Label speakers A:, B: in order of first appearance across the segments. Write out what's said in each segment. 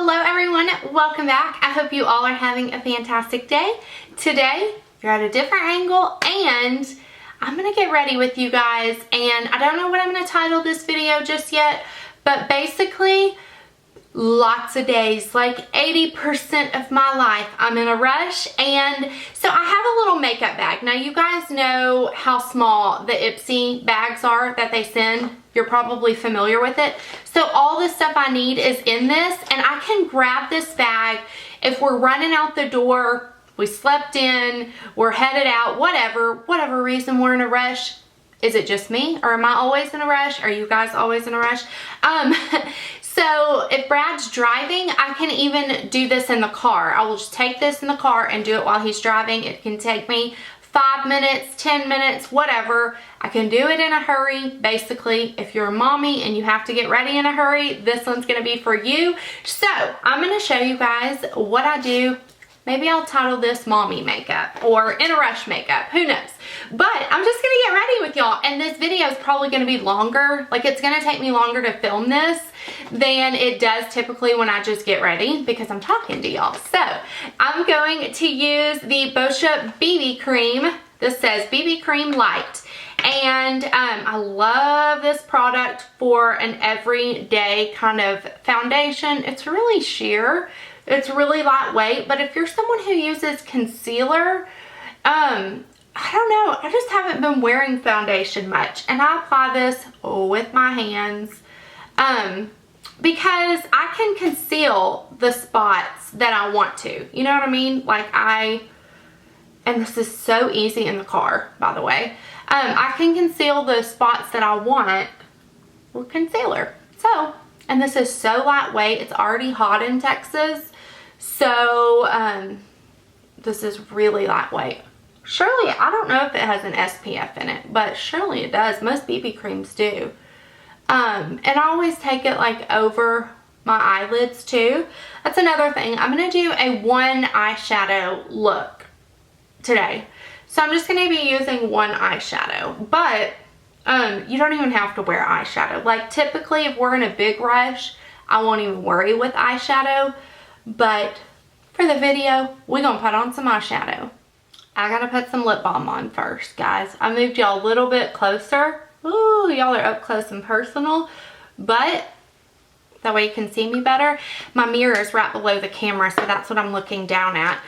A: Hello everyone, welcome back. I hope you all are having a fantastic day. Today, you're at a different angle and I'm gonna get ready with you guys, and I don't know what I'm gonna title this video just yet, but basically lots of days, like 80% of my life I'm in a rush. And so I have a little makeup bag. Now you guys know how small the Ipsy bags are that they send. You're probably familiar with it. So all the stuff I need is in this, and I can grab this bag if we're running out the door, we slept in, we're headed out, whatever reason we're in a rush. Is it just me, or am I always in a rush? Are you guys always in a rush? So if Brad's driving, I can even do this in the car. I will just take this in the car and do it while he's driving. It can take me 5 minutes, 10 minutes, whatever. I can do it in a hurry. Basically, if you're a mommy and you have to get ready in a hurry, this one's gonna be for you. So I'm gonna show you guys what I do. Maybe I'll title this mommy makeup or in a rush makeup, who knows. But I'm just gonna get ready with y'all, and this video is probably gonna be longer. Like, it's gonna take me longer to film this than it does typically when I just get ready because I'm talking to y'all. So I'm going to use the Boscia BB Cream. This says BB Cream Light. And I love this product for an everyday kind of foundation. It's really sheer. It's really lightweight, but if you're someone who uses concealer, I don't know, I just haven't been wearing foundation much, and I apply this with my hands because I can conceal the spots that I want to, you know what I mean? Like and this is so easy in the car, by the way, I can conceal the spots that I want with concealer. So, and this is so lightweight, it's already hot in Texas. So, this is really lightweight. Surely, I don't know if it has an SPF in it, but surely it does. Most BB creams do. And I always take it like over my eyelids too. That's another thing. I'm going to do a one eyeshadow look today. So I'm just going to be using one eyeshadow, but you don't even have to wear eyeshadow. Like, typically if we're in a big rush, I won't even worry with eyeshadow. But for the video, we're gonna put on some eyeshadow. I gotta put some lip balm on first, guys. I moved y'all a little bit closer. Ooh, y'all are up close and personal, but that way you can see me better. My mirror is right below the camera, so that's what I'm looking down at.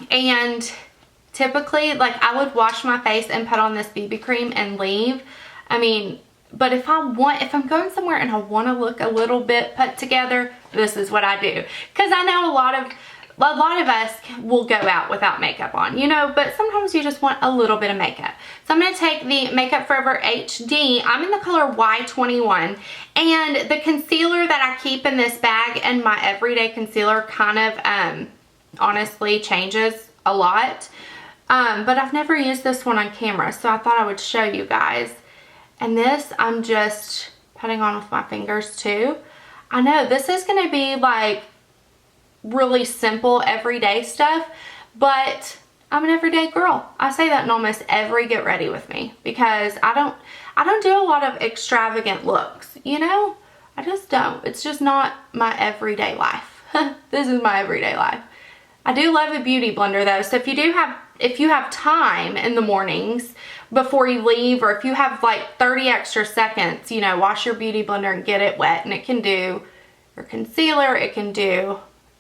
A: And typically, like, I would wash my face and put on this BB cream and leave. I mean, but if I'm going somewhere and I want to look a little bit put together, this is what I do. Because I know a lot of us will go out without makeup on, you know, but sometimes you just want a little bit of makeup. So I'm going to take the Makeup Forever HD. I'm in the color Y21, and the concealer that I keep in this bag and my everyday concealer kind of honestly changes a lot. But I've never used this one on camera, so I thought I would show you guys. And this I'm just putting on with my fingers too. I know this is going to be like really simple everyday stuff, but I'm an everyday girl. I say that in almost every get ready with me because I don't do a lot of extravagant looks, you know? I just don't. It's just not my everyday life. This is my everyday life. I do love a beauty blender though, so if you have time in the mornings before you leave, or if you have like 30 extra seconds, you know, wash your beauty blender and get it wet, and it can do your concealer, it can do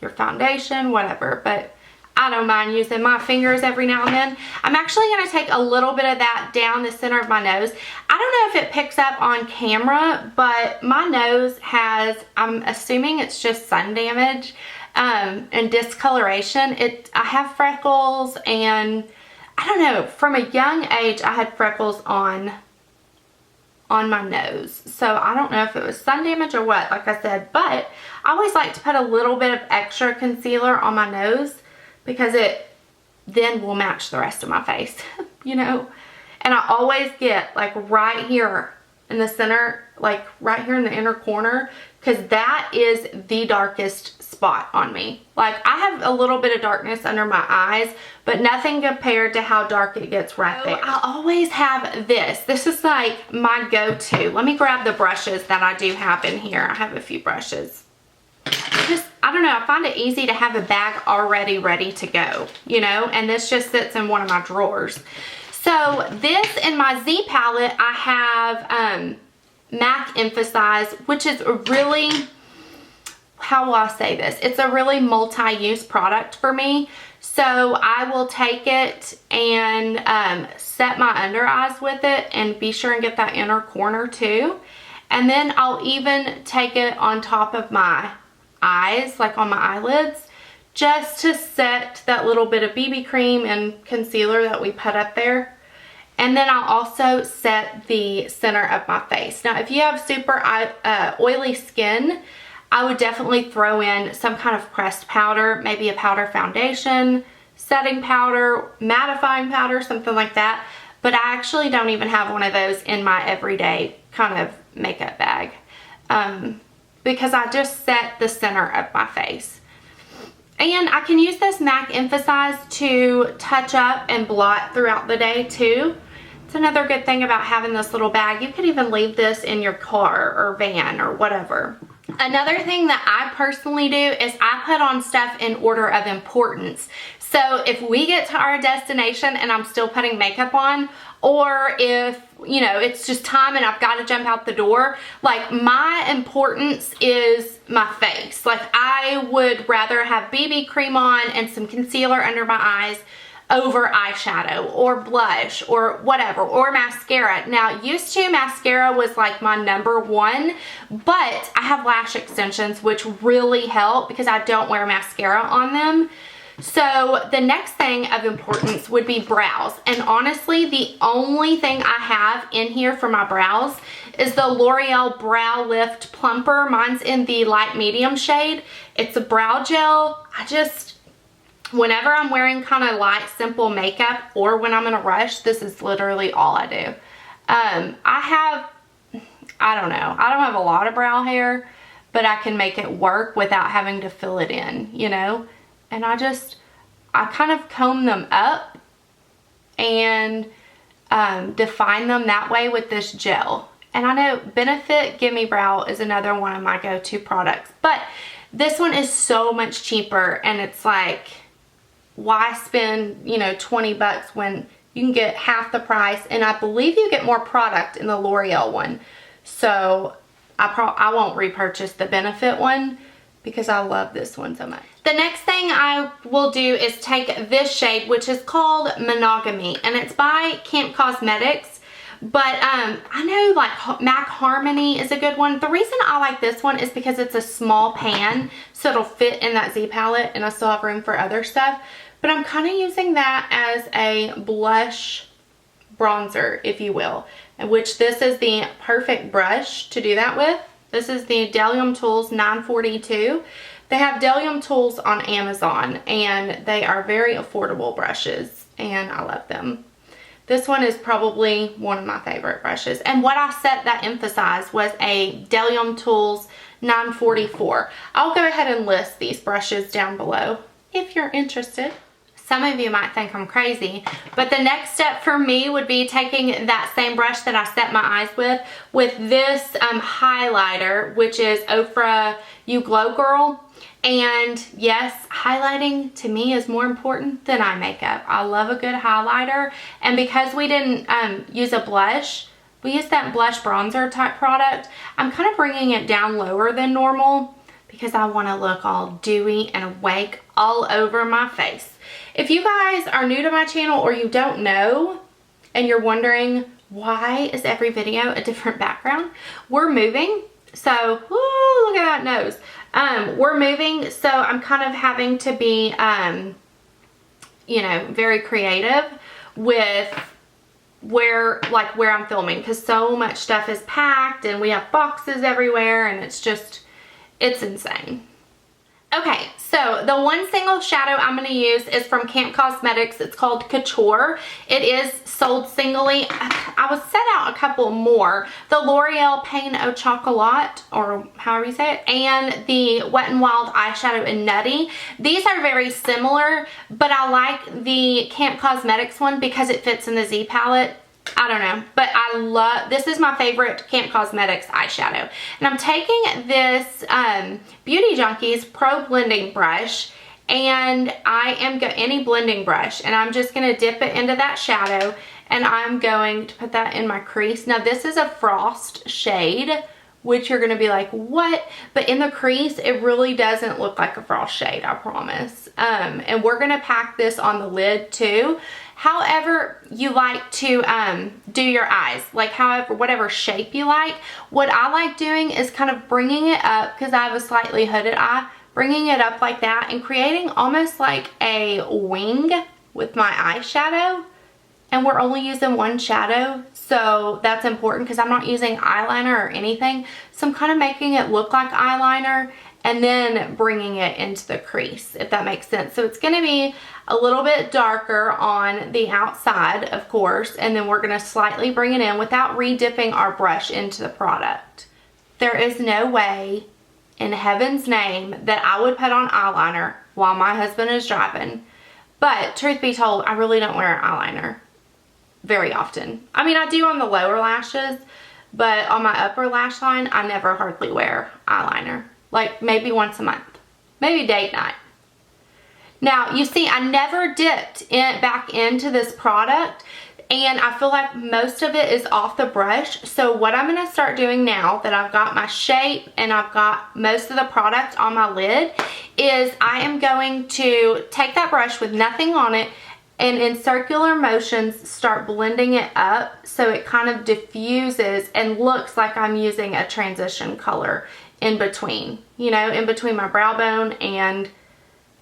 A: your foundation, whatever. But I don't mind using my fingers every now and then. I'm actually going to take a little bit of that down the center of my nose. I don't know if it picks up on camera, but my nose has, I'm assuming it's just sun damage and discoloration. I have freckles, and I don't know, from a young age I had freckles on my nose. So I don't know if it was sun damage or what, like I said, but I always like to put a little bit of extra concealer on my nose because it then will match the rest of my face, you know? And I always get like right here in the center, like right here in the inner corner, because that is the darkest spot on me. Like, I have a little bit of darkness under my eyes, but nothing compared to how dark it gets right there. I always have this. This is like my go-to. Let me grab the brushes that I do have in here. I have a few brushes. I don't know, I find it easy to have a bag already ready to go, you know, and this just sits in one of my drawers. So this in my Z palette, I have MAC Emphasize, which is a really, how will I say this? It's a really multi-use product for me. So I will take it and set my under eyes with it and be sure and get that inner corner too. And then I'll even take it on top of my eyes, like on my eyelids, just to set that little bit of BB cream and concealer that we put up there. And then I'll also set the center of my face. Now, if you have super oily skin, I would definitely throw in some kind of pressed powder, maybe a powder foundation, setting powder, mattifying powder, something like that. But I actually don't even have one of those in my everyday kind of makeup bag because I just set the center of my face. And I can use this MAC Emphasize to touch up and blot throughout the day too. It's another good thing about having this little bag. You could even leave this in your car or van or whatever. Another thing that I personally do is I put on stuff in order of importance. So if we get to our destination and I'm still putting makeup on, or if, you know, it's just time and I've got to jump out the door, like my importance is my face. Like I would rather have BB cream on and some concealer under my eyes over eyeshadow or blush or whatever, or mascara. Now, used to mascara was like my #1, but I have lash extensions which really help because I don't wear mascara on them. So the next thing of importance would be brows. And honestly, the only thing I have in here for my brows is the Loreal Brow Lift Plumper. Mine's in the light medium shade. It's a brow gel. Whenever I'm wearing kind of light, simple makeup or when I'm in a rush, this is literally all I do. I don't know, I don't have a lot of brow hair, but I can make it work without having to fill it in, you know? And I kind of comb them up and define them that way with this gel. And I know Benefit Gimme Brow is another one of my go-to products, but this one is so much cheaper, and it's like, why spend, you know, 20 bucks when you can get half the price? And I believe you get more product in the L'Oreal one. So I won't repurchase the Benefit one because I love this one so much. The next thing I will do is take this shade, which is called Monogamy, and it's by Camp Cosmetics. But I know like MAC Harmony is a good one. The reason I like this one is because it's a small pan, so it'll fit in that Z palette and I still have room for other stuff. But I'm kind of using that as a blush bronzer, if you will, which this is the perfect brush to do that with. This is the Bdellium Tools 942. They have Bdellium Tools on Amazon and they are very affordable brushes and I love them. This one is probably one of my favorite brushes. And what I set that emphasize was a Bdellium Tools 944. I'll go ahead and list these brushes down below if you're interested. Some of you might think I'm crazy, but the next step for me would be taking that same brush that I set my eyes with this highlighter, which is Ofra You Glow Girl. And yes, highlighting to me is more important than eye makeup. I love a good highlighter, and because we didn't use a blush, we used that blush bronzer type product. I'm kind of bringing it down lower than normal because I want to look all dewy and awake all over my face. If you guys are new to my channel or you don't know and you're wondering why is every video a different background, we're moving. So, whoo, look at that nose. We're moving, so I'm kind of having to be, you know, very creative with where I'm filming because so much stuff is packed and we have boxes everywhere and it's insane. Okay, so the one single shadow I'm going to use is from Camp Cosmetics. It's called Couture. It is sold singly. I was set out a couple more. The L'Oreal Pain Au Chocolat, or however you say it, and the Wet n Wild eyeshadow in Nutty. These are very similar, but I like the Camp Cosmetics one because it fits in the Z palette. I don't know, but I love, this is my favorite Camp Cosmetics eyeshadow. And I'm taking this Beauty Junkees Pro Blending Brush, and I am any blending brush, and I'm just going to dip it into that shadow, and I'm going to put that in my crease. Now this is a Frost shade, which you're going to be like, what? But in the crease, it really doesn't look like a Frost shade, I promise. And we're going to pack this on the lid too. However you like to do your eyes, like however, whatever shape you like. What I like doing is kind of bringing it up, because I have a slightly hooded eye, bringing it up like that and creating almost like a wing with my eyeshadow. And we're only using one shadow, so that's important because I'm not using eyeliner or anything. So I'm kind of making it look like eyeliner and then bringing it into the crease, if that makes sense. So it's going to be a little bit darker on the outside, of course, and then we're going to slightly bring it in without re-dipping our brush into the product. There is no way in heaven's name that I would put on eyeliner while my husband is driving. But truth be told, I really don't wear eyeliner very often. I mean, I do on the lower lashes, but on my upper lash line, I never hardly wear eyeliner. Like maybe once a month, maybe date night. Now, you see, I never dipped back into this product, and I feel like most of it is off the brush. So what I'm going to start doing now that I've got my shape and I've got most of the product on my lid is I am going to take that brush with nothing on it and in circular motions start blending it up so it kind of diffuses and looks like I'm using a transition color in between, you know, in between my brow bone and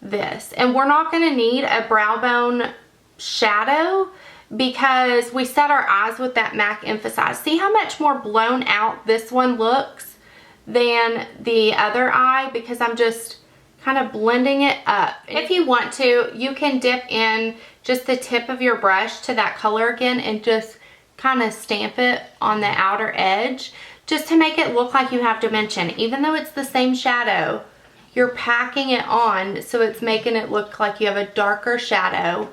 A: this. And we're not going to need a brow bone shadow because we set our eyes with that MAC Emphasize. See how much more blown out this one looks than the other eye, because I'm just kind of blending it up. If you want to, you can dip in just the tip of your brush to that color again and just kind of stamp it on the outer edge just to make it look like you have dimension. Even though it's the same shadow, you're packing it on, so it's making it look like you have a darker shadow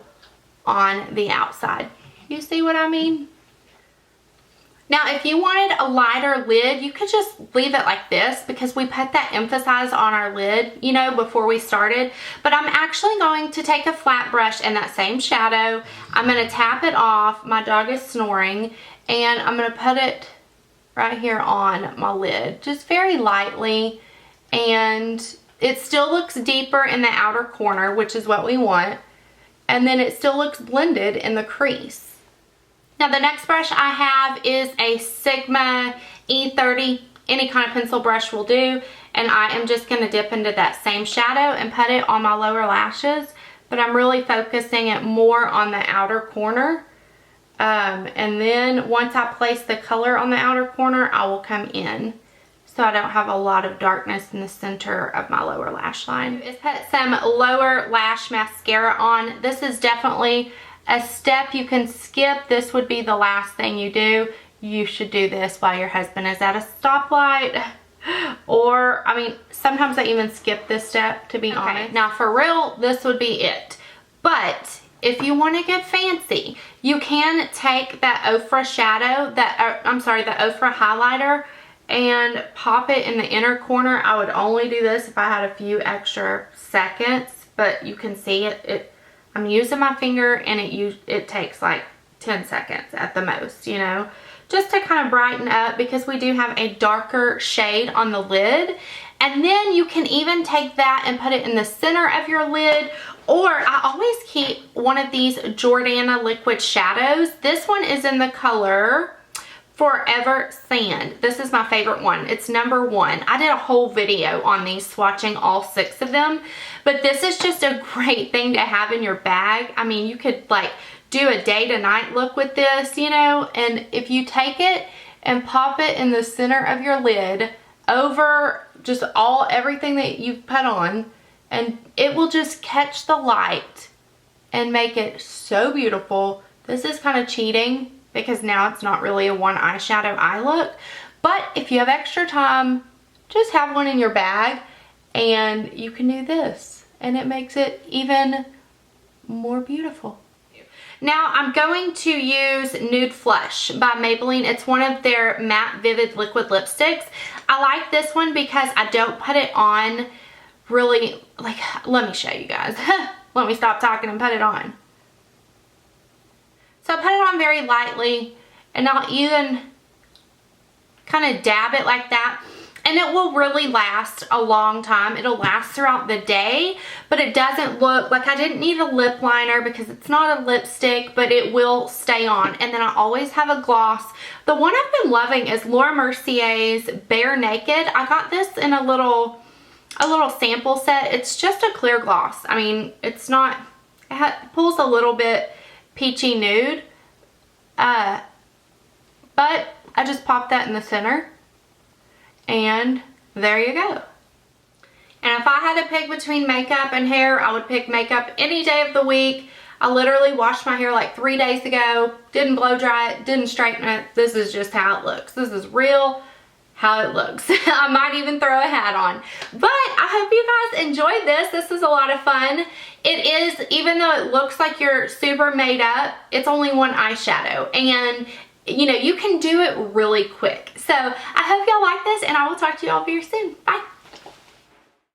A: on the outside. You see what I mean? Now, if you wanted a lighter lid, you could just leave it like this because we put that Emphasize on our lid, you know, before we started. But I'm actually going to take a flat brush and that same shadow. I'm going to tap it off. My dog is snoring. And I'm going to put it right here on my lid, just very lightly. And it still looks deeper in the outer corner, which is what we want. And then it still looks blended in the crease. Now the next brush I have is a Sigma E30. Any kind of pencil brush will do. And I am just going to dip into that same shadow and put it on my lower lashes. But I'm really focusing it more on the outer corner. And then once I place the color on the outer corner, I will come in, so I don't have a lot of darkness in the center of my lower lash line. Is put some lower lash mascara on. This is definitely a step you can skip. This would be the last thing you do. You should do this while your husband is at a stoplight. Or, I mean, sometimes I even skip this step, to be honest. Now for real, this would be it. But if you want to get fancy, you can take that Ofra shadow, the Ofra highlighter, and pop it in the inner corner. I would only do this if I had a few extra seconds, but you can see it. I'm using my finger, and it takes like 10 seconds at the most, you know, just to kind of brighten up, because we do have a darker shade on the lid. And then you can even take that and put it in the center of your lid. Or I always keep one of these Jordana liquid shadows. This one is in the color Forever Sand. This is my favorite one. It's number 1. I did a whole video on these, swatching all 6 of them. But this is just a great thing to have in your bag. I mean, you could like do a day to night look with this, you know. And if you take it and pop it in the center of your lid over just everything that you've put on, and it will just catch the light and make it so beautiful. This is kind of cheating because now it's not really a one eyeshadow eye look. But if you have extra time, just have one in your bag and you can do this. And it makes it even more beautiful. Now I'm going to use Nude Flush by Maybelline. It's one of their matte vivid liquid lipsticks. I like this one because I don't put it on really, like, let me show you guys. Let me stop talking and put it on. So I put it on very lightly, and I'll even kind of dab it like that. And it will really last a long time. It'll last throughout the day, but it doesn't look like, I didn't need a lip liner because it's not a lipstick, but it will stay on. And then I always have a gloss. The one I've been loving is Laura Mercier's Bare Naked. I got this in a little sample set. It's just a clear gloss. I mean, it's not, it pulls a little bit peachy nude, but I just popped that in the center. And there you go. And if I had to pick between makeup and hair, I would pick makeup any day of the week. I literally washed my hair like 3 days ago. Didn't blow dry it, didn't straighten it. This is just how it looks. This is real how it looks. I might even throw a hat on. But I hope you guys enjoyed this. This is a lot of fun. It is, even though it looks like you're super made up, it's only one eyeshadow. And you know, you can do it really quick. So I hope y'all like this, and I will talk to y'all very soon. Bye.